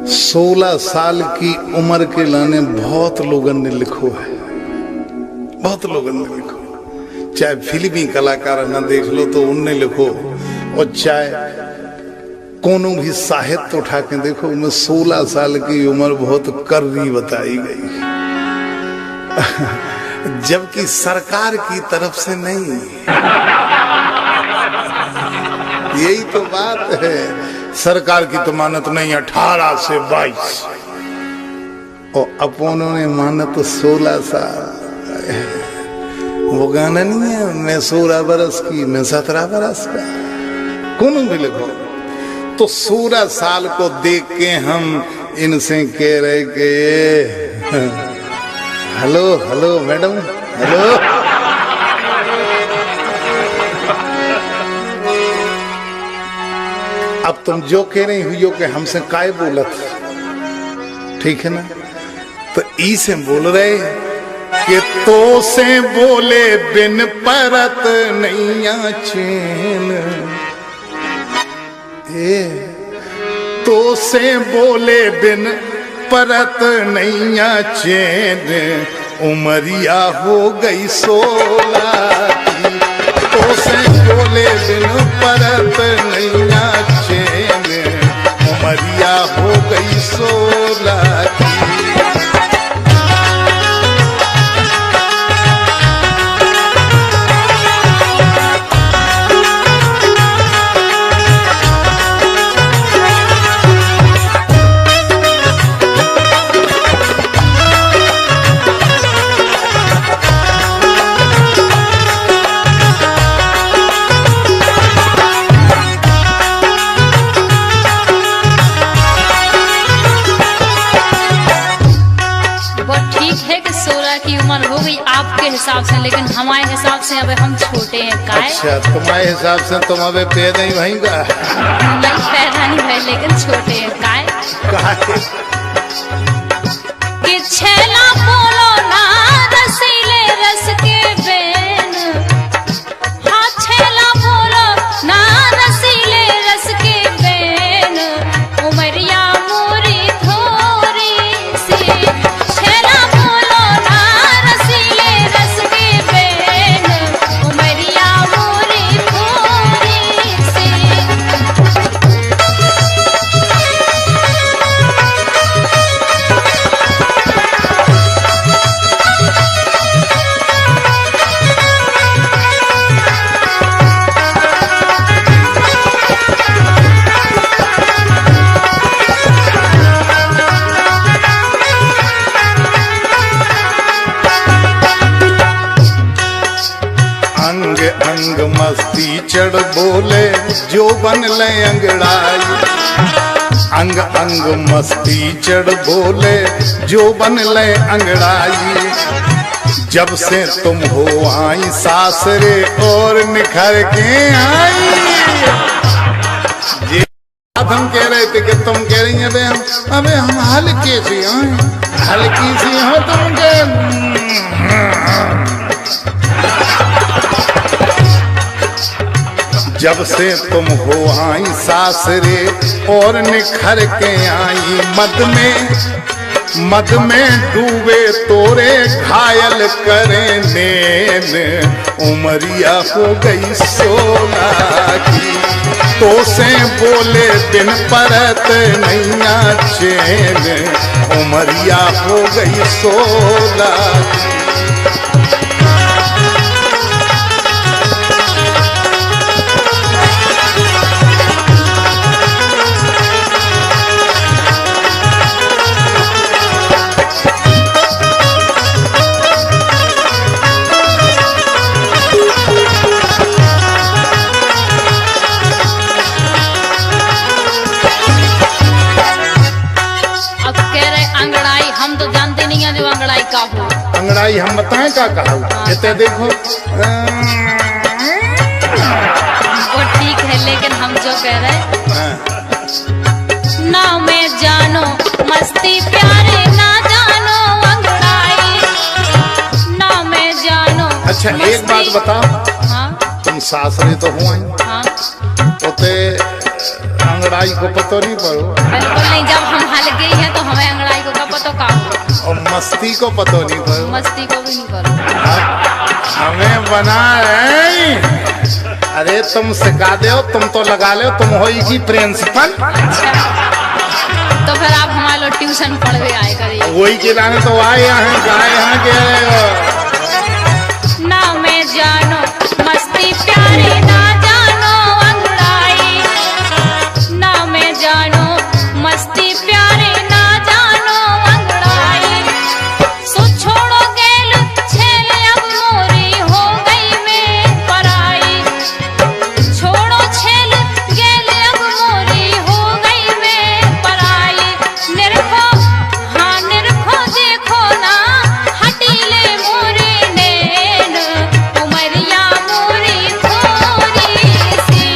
16 साल की उम्र के लाने बहुत लोगों ने लिखो है, बहुत लोगों ने लिखो, चाहे फिल्मी कलाकार ना देख लो तो उनने लिखो, और चाहे कोनो भी साहित्य उठा के देखो, उनमें 16 साल की उम्र बहुत कर्री बताई गई, जबकि सरकार की तरफ से नहीं। यही तो बात है, सरकार की तो मानत नहीं 18 से 22, और अपनों ने मानत 16 साल। वो गाना नहीं है, मैं 16 बरस की, मैं 17 बरस का, कौन भी लिखो। तो 16 साल को देख के हम इनसे कह रहे कि हेलो हेलो मैडम, हेलो। अब तुम जो कह रही हुई हो कि हमसे काय बोलत, ठीक है ना, तो ई से बोल रहे कि तो से बोले बिन परत नैया चैन, तो से बोले बिन परत नैया चैन, उमरिया हो गई 16 की, तो से बोले बिन परत नैया चैन, उमरिया हो गई 16 की। आपके हिसाब से, लेकिन हमारे हिसाब से अब हम छोटे हैं। काय? अच्छा, तुम्हारे हिसाब से तुम अबे पैदा ही भईगा? नहीं, पैदा नहीं भाई, लेकिन छोटे हैं। काय? कि छेला बोलो ना रसीले रस के बेन, हाँ छेला बोलो ना रसीले रस के बेन, उमरिया मोरी थोड़ी सी, छेला बोलो ना रसीले रस के बेन, उमरिया मोरी थोड़ी सी। अंग अंग मस्ती चढ़ बोले जो बन ले अंगड़ाई, अंग अंग मस्ती चढ़ बोले जो बन ले अंगड़ाई, जब से तुम हो आई सासरे और निखर के आई। ये बात हम कह रहे थे कि तुम कह रही हैं अबे हम हल्के सी हैं, हल्की सी हो तुम के। जब से तुम हो आई सासरे और निखर के आई, मद में डूबे तोरे घायल करे नैन, उमरिया हो गई 16 की, तो से बोले बिन परत नैया चैन, उमरिया हो गई 16 की। अंगड़ाई हम बताएं क्या कहा? इतने देखो वो ठीक है, लेकिन हम जो कह रहे ना में जानो मस्ती प्यारे, ना जानो अंगड़ाई, ना में जानो। अच्छा एक बात बताओ, हाँ? तुम सासरे तो हुआ ही, हाँ? उते अंगड़ाई को पतो नहीं पड़ो? बिल्कुल नहीं, जब हम हल्के मस्ती को पतो नहीं करो, मस्ती को भी नहीं करो। हमें बना रहे। अरे तुम सिखा दो, तुम तो लगा लो, तुम हो की प्रिंसिपल। अच्छा, तो फिर आप हमारे लोग ट्यूशन पढ़ के आए करिए। वही के लाने तो आए यहाँ गाय यहाँ के रहे हो। ना मैं जानो मस्ती प्यारे ना जानो अंगड़ाई, ना मैं जानो मस्ती प्यारे ना जानो अंगड़ाई। सो छोड़ो गेल छेल अब मोरी हो गई मैं पराई, छोड़ो छेल गेल अब मोरी हो गई मैं पराई। निरखो हाँ निरखो देखो ना हटीले मोरे नैन, उमरिया मोरी थोड़ी सी,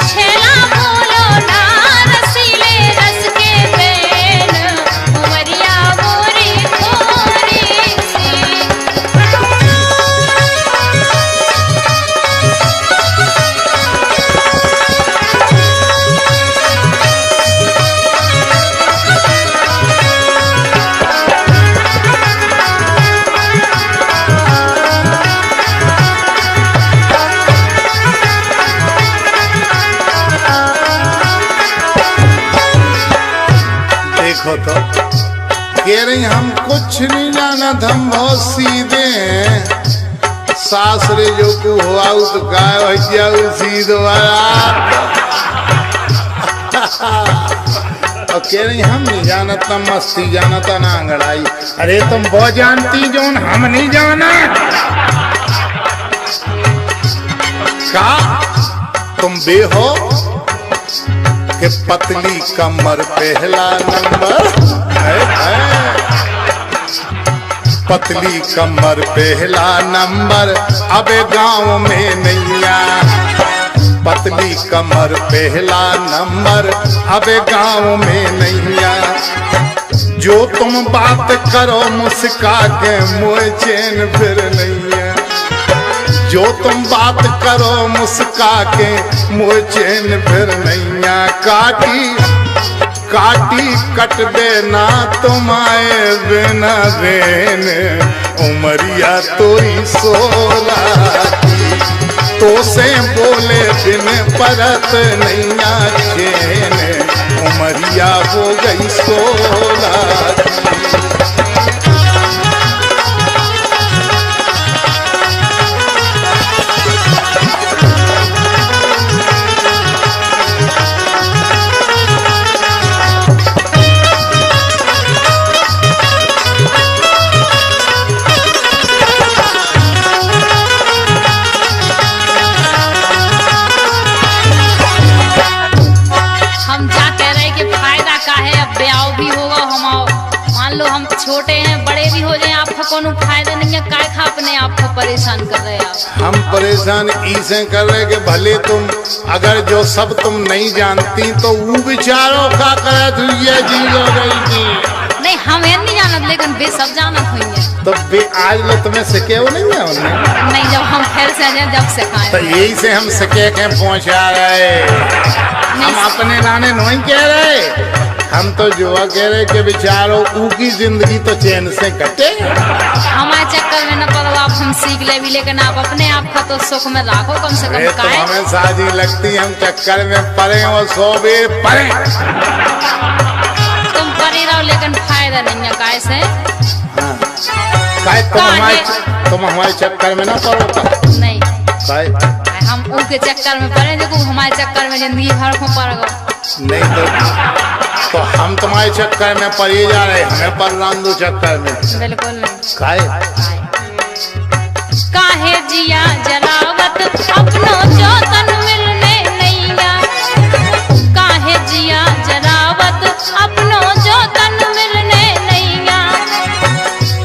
छेला बोलो ना रसीले रस के बैन, उमरिया मोरी थोड़ी सी। देखो तो कह रही हम कुछ नहीं जाना, हम बहुत सीधे हैं। सासरे जो को हुआ तो गाय भैया सीधो और कह रही हम नहीं जानता मस्ती जानता ना अंगड़ाई। अरे तुम बहुत जानती जोन हम नहीं जाना का। तुम बे हो कि पतली कमर पहला नंबर है। पतली कमर पहला नंबर अब गांव में नैया, पतली कमर पहला नंबर अब गांव में नैया। जो तुम बात करो मुस्का के मुँह चैन फिर नैया, जो तुम बात करो मुस्का के मुँह चैन फिर नैया। काटी काटी कट देना तुम आए बिना देन, उमरिया तोरी 16 की, तो से बोले बिन परत नैया चैन, उमरिया हो गई 16 की। छोटे हैं बड़े भी हो जाए आपको कोनो फायदा नहीं है, काय खा अपने आप को परेशान कर रहे हैं आप। हम परेशान इसे कर रहे कि भले तुम अगर जो सब तुम नहीं जानती तो वो बेचारों का करे तू ये चीज हो गई थी। नहीं हम ये नहीं जानत लेकिन बे सब जानत हुई है। तो बे आज लो तुम्हें सिखे हो नहीं है उन्हें? नहीं जब हम फिर से जाए जब सिखाए। तो यही से हम सिखे के पहुंचा रहे, हम अपने लाने नहीं कह रहे। हम तो जुआ कह रहे कि बेचारों उनकी जिंदगी तो चैन से कटे। हमारे चक्कर में न पड़ो आप, हम सीख ले भी लेकिन आप अपने आप का तो सुख में राखो कम से कम। तो हमें साजी लगती हम चक्कर में पड़े और 100 बेर पड़े। तुम पड़ी रहो लेकिन फायदा नहीं है काय से। तुम हमारे चक्कर में ना पड़ो। नहीं हम उनके चक्कर में पड़े, देखो हमारे चक्कर में जिंदगी भर को पड़ गो। नहीं तो हम तुम्हारे चक्कर में पड़े जा रहे, हमें पर दो चक्कर में। बिल्कुल नहीं। काहे जिया जलावत अपनो जो तन मिलने नैया, काहे जिया जलावत अपनो जो तन मिलने नैया।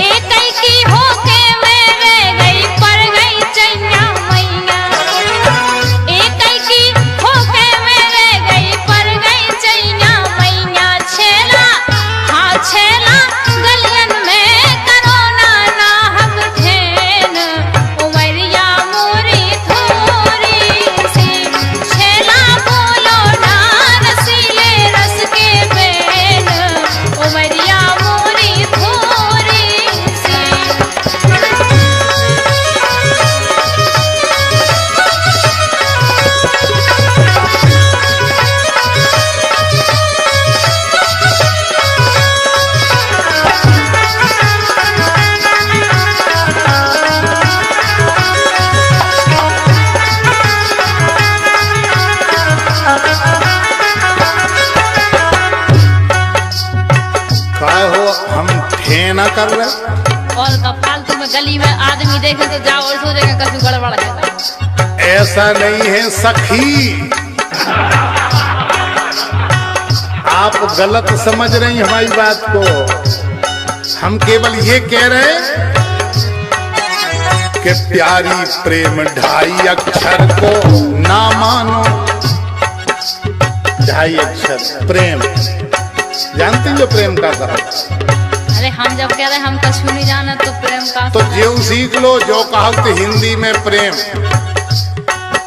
एक की होके मेरे गई पर गई चैया मैया, एक की होके मेरे गई पर गई चैया मैया। छेला हाँ छेला गलियन में करो ना नाहक ठेन, उमरिया मोरी थोड़ी सी। ना कर रहे। और का फालतू में गली में आदमी देखे तो जाओ और सोचेगा कभी गड़बड़ है। ऐसा नहीं है सखी, आप गलत समझ रही हमारी बात को। हम केवल ये कह रहे कि प्यारी प्रेम ढाई अक्षर को ना मानो। ढाई अक्षर प्रेम, जानते हो प्रेम का कहा? अरे हम जब कह रहे हम कछु नहीं जाना तो प्रेम का तो जो सीख लो, जो कहा हिंदी में प्रेम,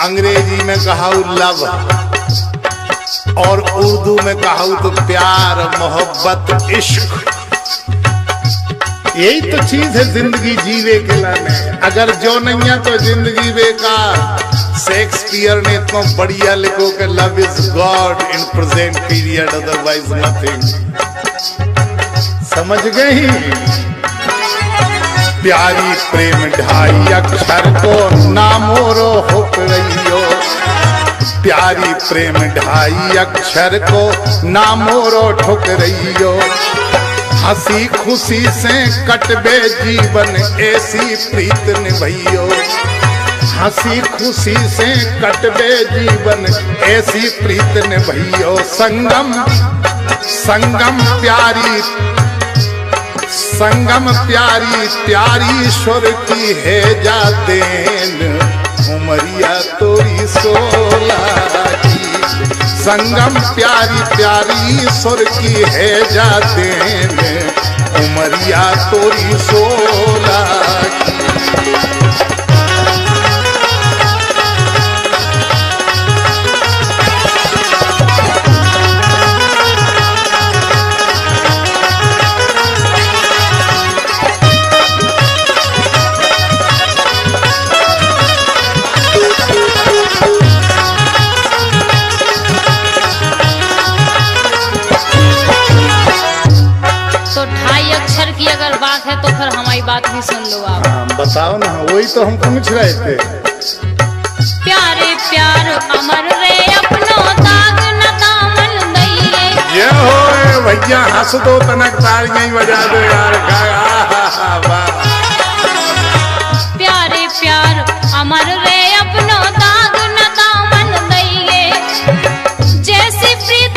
अंग्रेजी में कहा लव, और उर्दू में कहा तो प्यार, मोहब्बत, इश्क। यही तो चीज है जिंदगी जीवे के लाने। अगर जो नहीं है तो जिंदगी बेकार। शेक्सपियर ने इतना बढ़िया लिखो कि love is God in present period, otherwise nothing. समझ गई? प्यारी प्रेम ढाई अक्षर को ना मोरो हुक रहियो। प्यारी प्रेम ढाई अक्षर को ना मोरो ठुक रहियो। हंसी खुशी से कटबे जीवन ऐसी प्रीत निभइयो। हंसी खुशी से कटबे जीवन ऐसी प्रीत निभइयो। संगम संगम प्यारी, संगम प्यारी प्यारी स्वर की है जादेन। उमरिया तोरी सोला की, संगम प्यारी प्यारी स्वर की है जादेन। उमरिया तोरी सोला की। है तो फिर हमारी बात भी सुन लो आप। बताओ ना, वही तो हम पूछ रहे थे। प्यारे प्यार अमर रे अपनो दाग न दामन दइए। ये हो भैया हंस दो, तनक तालियां ही बजा दो यार। प्यारे प्यार अमर रे अपनो दाग न दामन दइए। जैसी प्रीत